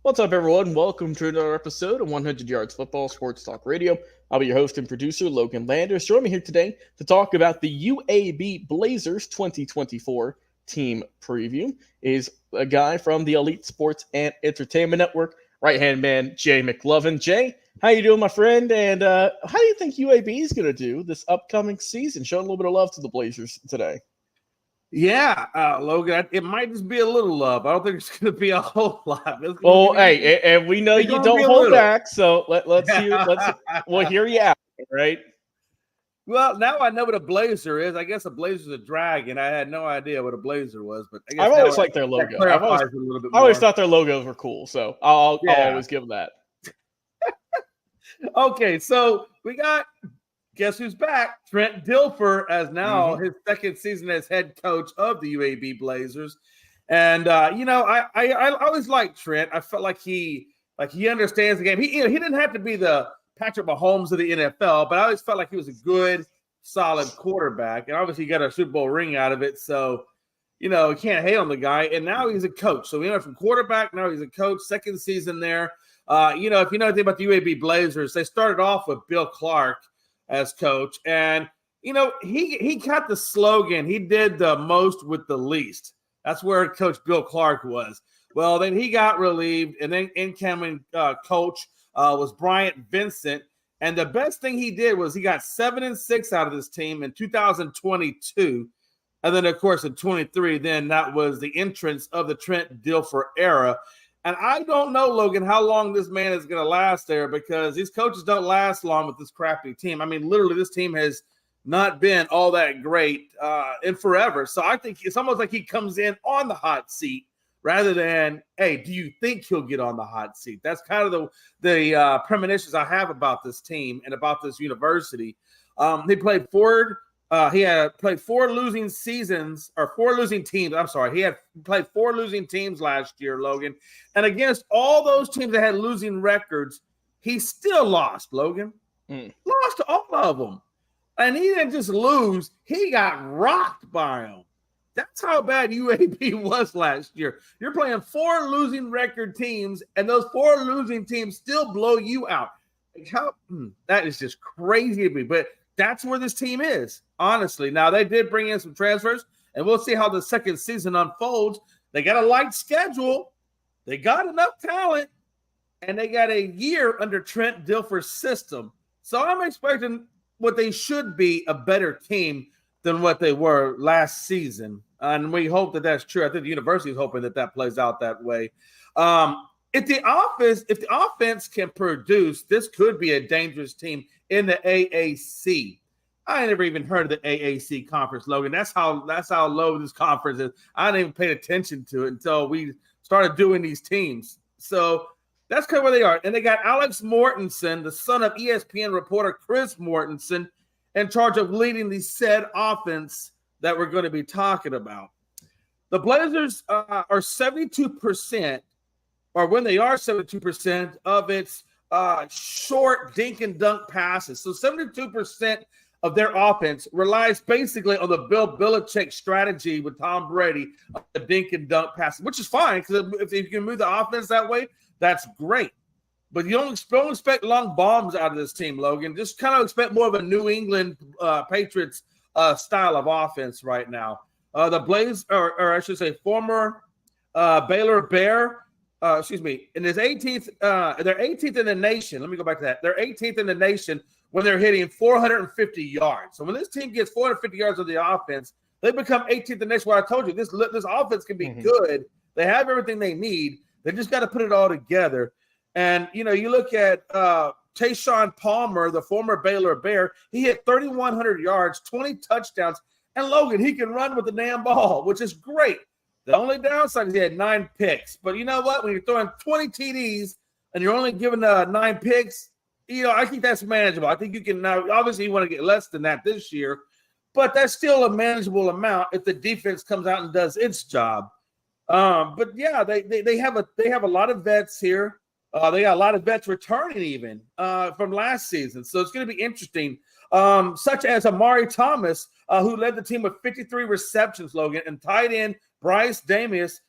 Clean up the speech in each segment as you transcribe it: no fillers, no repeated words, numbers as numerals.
What's up, everyone? Welcome to another episode of 100 Yards Football Sports Talk Radio. I'll be your host and producer, Logan Landers. Join me here today to talk about the UAB Blazers 2024 team preview is a guy from the Elite Sports and Entertainment Network, right-hand man, Jay McLovin. Jay, how you doing, my friend? And how do you think UAB is going to do this upcoming season? Showing a little bit of love to the Blazers today. Yeah, Logan, it might just be a little love. I don't think it's going to be a whole lot. Well, hey, and we know you don't hold back, so let's hear. We'll hear you out, right? Well, now I know what a blazer is. I guess a blazer is a dragon. I had no idea what a blazer was, but I guess I've always liked their logo. I always thought their logos were cool, so I'll always give them that. Okay, so we got. Guess who's back? Trent Dilfer, as now his second season as head coach of the UAB Blazers. And I always liked Trent. I felt like he understands the game. He didn't have to be the Patrick Mahomes of the NFL, but I always felt like he was a good, solid quarterback. And obviously he got a Super Bowl ring out of it. So, you can't hate on the guy. And now he's a coach. So we went from quarterback, now he's a coach, second season there. If you know anything about the UAB Blazers, they started off with Bill Clark as coach. And, he got the slogan, he did the most with the least. That's where Coach Bill Clark was. Well, then he got relieved, and then incoming coach was Bryant Vincent. And the best thing he did was he got 7-6 out of this team in 2022. And then, of course, in 23, then that was the entrance of the Trent Dilfer era. And I don't know, Logan, how long this man is going to last there, because these coaches don't last long with this crappy team. I mean, literally, this team has not been all that great in forever. So I think it's almost like he comes in on the hot seat rather than, hey, do you think he'll get on the hot seat? That's kind of the premonitions I have about this team and about this university. He played four losing seasons, or four losing teams. I'm sorry. He had played four losing teams last year, Logan. And against all those teams that had losing records, he still lost, Logan. Lost to all of them. And he didn't just lose. He got rocked by them. That's how bad UAB was last year. You're playing four losing record teams, and those four losing teams still blow you out. That is just crazy to me. But that's where this team is, honestly. Now, they did bring in some transfers, and we'll see how the second season unfolds. They got a light schedule. They got enough talent, and they got a year under Trent Dilfer's system. So I'm expecting what they should be a better team than what they were last season. And we hope that that's true. I think the university is hoping that plays out that way. If the offense can produce, this could be a dangerous team in the AAC. I never even heard of the AAC conference, Logan. That's how low this conference is. I didn't even pay attention to it until we started doing these teams. So that's kind of where they are. And they got Alex Mortensen, the son of ESPN reporter Chris Mortensen, in charge of leading the said offense that we're going to be talking about. The Blazers are 72%, or when they are 72% of its short dink and dunk passes. So 72% of their offense relies basically on the Bill Belichick strategy with Tom Brady of the dink and dunk passes, which is fine, because if you can move the offense that way, that's great. But you don't expect long bombs out of this team, Logan. Just kind of expect more of a New England Patriots style of offense right now. The Blaze, or I should say former Baylor Bear, in his 18th, they're 18th in the nation. Let me go back to that. They're 18th in the nation when they're hitting 450 yards. So when this team gets 450 yards of the offense, they become 18th in the nation. What I told you, this offense can be good. They have everything they need. They just got to put it all together. And, you look at Tayshawn Palmer, the former Baylor Bear. He hit 3,100 yards, 20 touchdowns. And, Logan, he can run with the damn ball, which is great. The only downside is he had 9 picks. But you know what? When you're throwing 20 TDs and you're only giving 9 picks, I think that's manageable. I think you can now – obviously, you want to get less than that this year. But that's still a manageable amount if the defense comes out and does its job. But, yeah, they have a lot of vets here. They got a lot of vets returning even from last season. So it's going to be interesting, such as Amari Thomas, who led the team with 53 receptions, Logan, and tight end Bryce Damius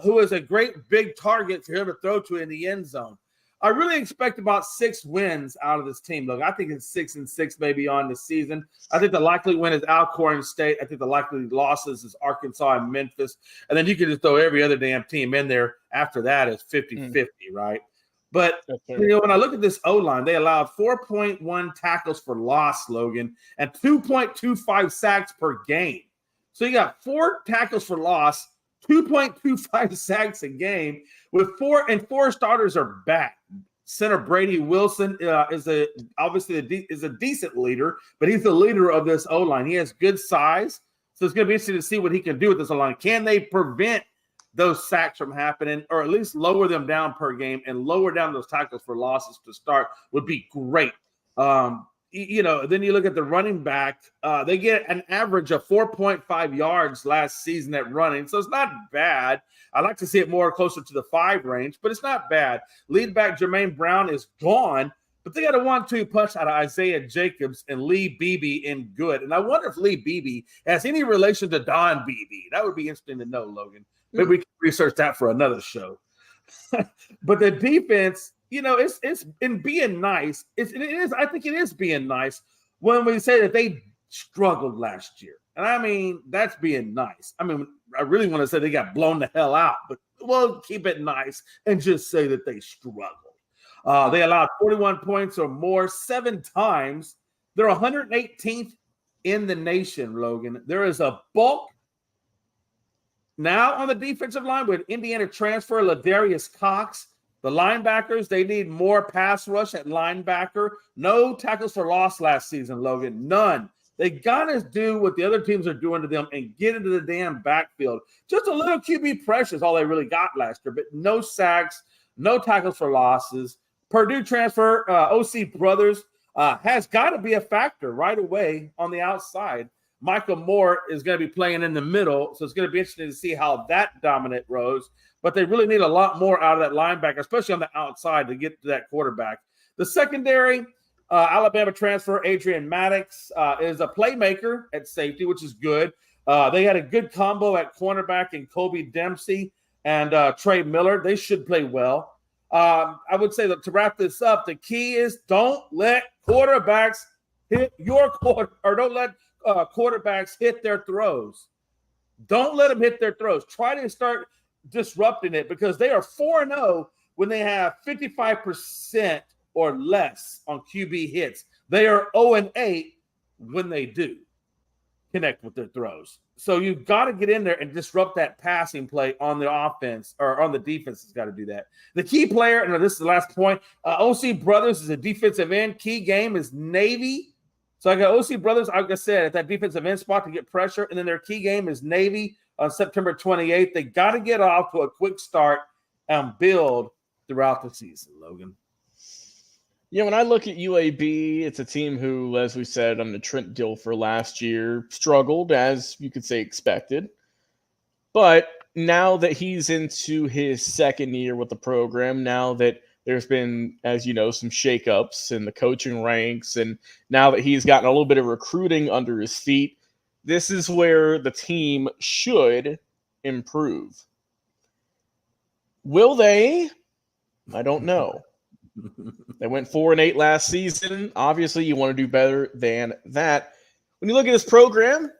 who is a great big target for him to throw to in the end zone. I really expect about 6 wins out of this team. Look, I think it's 6-6 maybe on the season. I think the likely win is Alcorn State. I think the likely losses is Arkansas and Memphis. And then you can just throw every other damn team in there. After that, it's 50-50, right? But, when I look at this O-line, they allowed 4.1 tackles for loss, Logan, and 2.25 sacks per game. So you got 4 tackles for loss, 2.25 sacks a game, with 4 starters are back. Center Brady Wilson is a decent leader, but he's the leader of this O-line. He has good size, so it's going to be interesting to see what he can do with this O-line. Can they prevent those sacks from happening, or at least lower them down per game and lower down those tackles for losses to start? Would be great. Then you look at the running back. They get an average of 4.5 yards last season at running, so it's not bad. I like to see it more closer to the 5 range, but it's not bad. Lead back Jermaine Brown is gone, but they got a 1-2 punch out of Isaiah Jacobs and Lee Beebe in good. And I wonder if Lee Beebe has any relation to Don Beebe. That would be interesting to know, Logan. Maybe we can research that for another show. But the defense, it's in being nice. I think it is being nice when we say that they struggled last year. And I mean, that's being nice. I mean, I really want to say they got blown the hell out, but we'll keep it nice and just say that they struggled. They allowed 41 points or more 7 times. They're 118th in the nation, Logan. There is a bulk now on the defensive line with Indiana transfer Ladarius Cox. The linebackers, they need more pass rush at linebacker. No tackles for loss last season, Logan. None. They got to do what the other teams are doing to them and get into the damn backfield. Just a little QB pressure is all they really got last year, but no sacks, no tackles for losses. Purdue transfer, OC Brothers, has got to be a factor right away on the outside. Michael Moore is going to be playing in the middle, so it's going to be interesting to see how that dominant rose. But they really need a lot more out of that linebacker, especially on the outside, to get to that quarterback. The secondary, Alabama transfer Adrian Maddox is a playmaker at safety, which is good. They had a good combo at cornerback in Kobe Dempsey and Trey Miller. They should play well. I would say that to wrap this up, the key is don't let quarterbacks hit your quarter, or don't let quarterbacks hit their throws. Don't let them hit their throws. Try to start disrupting it, because they are 4-0 when they have 55% or less on QB hits. They are 0-8 when they do connect with their throws. So you've got to get in there and disrupt that passing play on the offense, or on the defense has got to do that. The key player, and this is the last point, OC Brothers is a defensive end. Key game is Navy. So I got OC Brothers, like I said, at that defensive end spot to get pressure. And then their key game is Navy on September 28th. They got to get off to a quick start and build throughout the season, Logan. Yeah, when I look at UAB, it's a team who, as we said on the Trent Dilfer last year, struggled, as you could say expected. But now that he's into his second year with the program, now that there's been, as you know, some shakeups in the coaching ranks, and now that he's gotten a little bit of recruiting under his feet, this is where the team should improve. Will they? I don't know. They went 4-8 last season. Obviously, you want to do better than that. When you look at this program,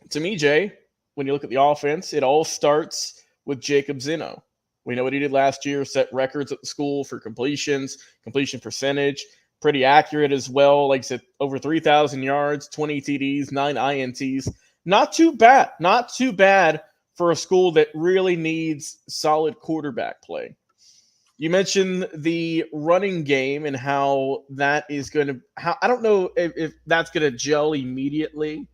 to me, Jay, when you look at the offense, it all starts with Jacob Zeno. We know what he did last year, set records at the school for completions, completion percentage, pretty accurate as well. Like I said, over 3,000 yards, 20 TDs, 9 INTs. Not too bad. Not too bad for a school that really needs solid quarterback play. You mentioned the running game and how that is going to – I don't know if that's going to gel immediately,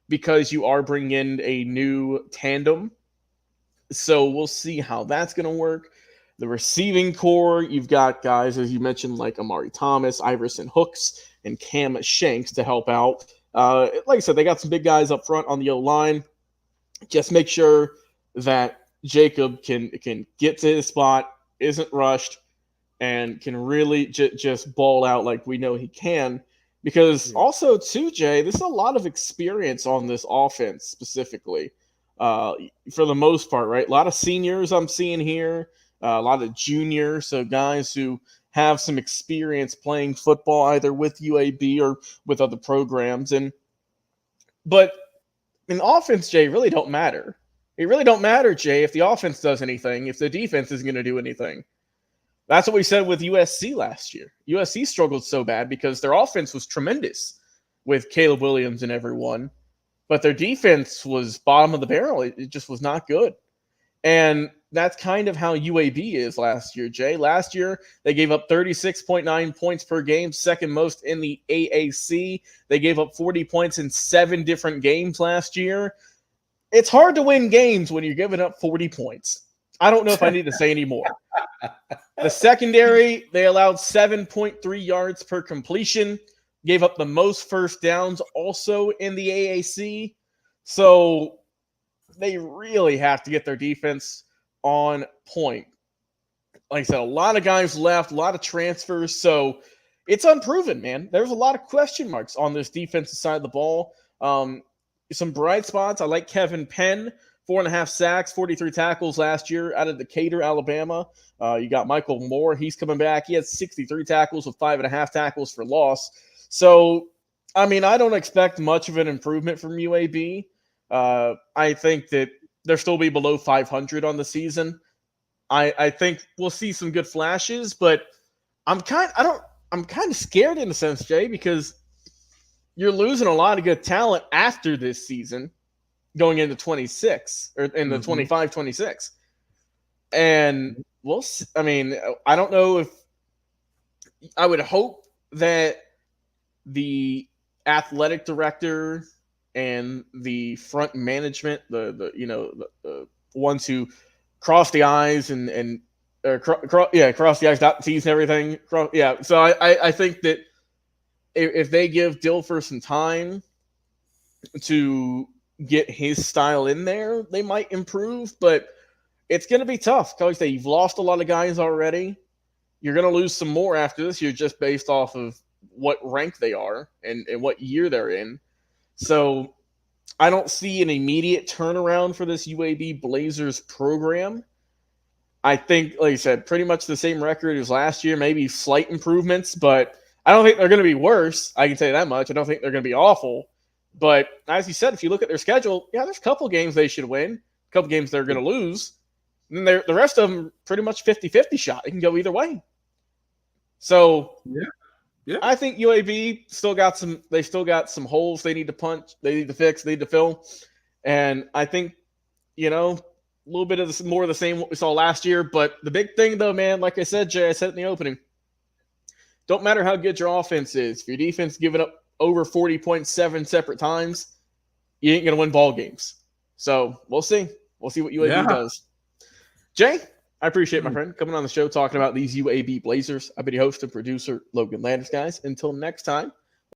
because you are bringing in a new tandem. So we'll see how that's going to work. The receiving core, you've got guys, as you mentioned, like Amari Thomas, Iverson Hooks, and Cam Shanks to help out. Like I said, they got some big guys up front on the O-line. Just make sure that Jacob can get to his spot, isn't rushed, and can really just ball out like we know he can. Because also, too, Jay, there's a lot of experience on this offense specifically. for the most part, right? A lot of seniors I'm seeing here, a lot of juniors, so guys who have some experience playing football either with UAB or with other programs. But in offense, Jay, really don't matter. It really don't matter, Jay, if the offense does anything, if the defense isn't going to do anything. That's what we said with USC last year. USC struggled so bad because their offense was tremendous with Caleb Williams and everyone, but their defense was bottom of the barrel. It just was not good. And that's kind of how UAB is last year, Jay. Last year, they gave up 36.9 points per game, second most in the AAC. They gave up 40 points in 7 different games last year. It's hard to win games when you're giving up 40 points. I don't know if I need to say any more. The secondary, they allowed 7.3 yards per completion, gave up the most first downs also in the AAC. So they really have to get their defense on point. Like I said, a lot of guys left, a lot of transfers. So it's unproven, man. There's a lot of question marks on this defensive side of the ball. Some bright spots. I like Kevin Penn, 4.5 sacks, 43 tackles last year out of Decatur, Alabama. You got Michael Moore. He's coming back. He had 63 tackles with 5.5 tackles for loss. So, I mean, I don't expect much of an improvement from UAB. I think that they'll still be below 500 on the season. I think we'll see some good flashes, but I'm kind of scared in a sense, Jay, because you're losing a lot of good talent after this season going into 26 or in the 25-26. And I don't know if I would hope that the athletic director and the front management, the ones who cross the I's and cross the I's, dot the T's and everything. So I think that if they give Dilfer some time to get his style in there, they might improve, but it's going to be tough. Because you've lost a lot of guys already. You're going to lose some more after this year just based off of what rank they are and what year they're in. So I don't see an immediate turnaround for this UAB Blazers program. I think, like I said, pretty much the same record as last year, maybe slight improvements, but I don't think they're going to be worse. I can tell you that much. I don't think they're going to be awful. But as you said, if you look at their schedule, there's a couple games they should win, a couple games they're going to lose. And then the rest of them pretty much 50-50 shot. It can go either way. So I think UAB still got some holes they need to punch, they need to fix, they need to fill. And I think, a little bit of more of the same what we saw last year. But the big thing, though, man, like I said, Jay, I said in the opening, don't matter how good your offense is. If your defense giving up over 40 points 7 separate times, you ain't going to win ball games. So we'll see. We'll see what UAB does. Jay, I appreciate my friend coming on the show talking about these UAB Blazers. I've been your host and producer, Logan Landers, guys. Until next time,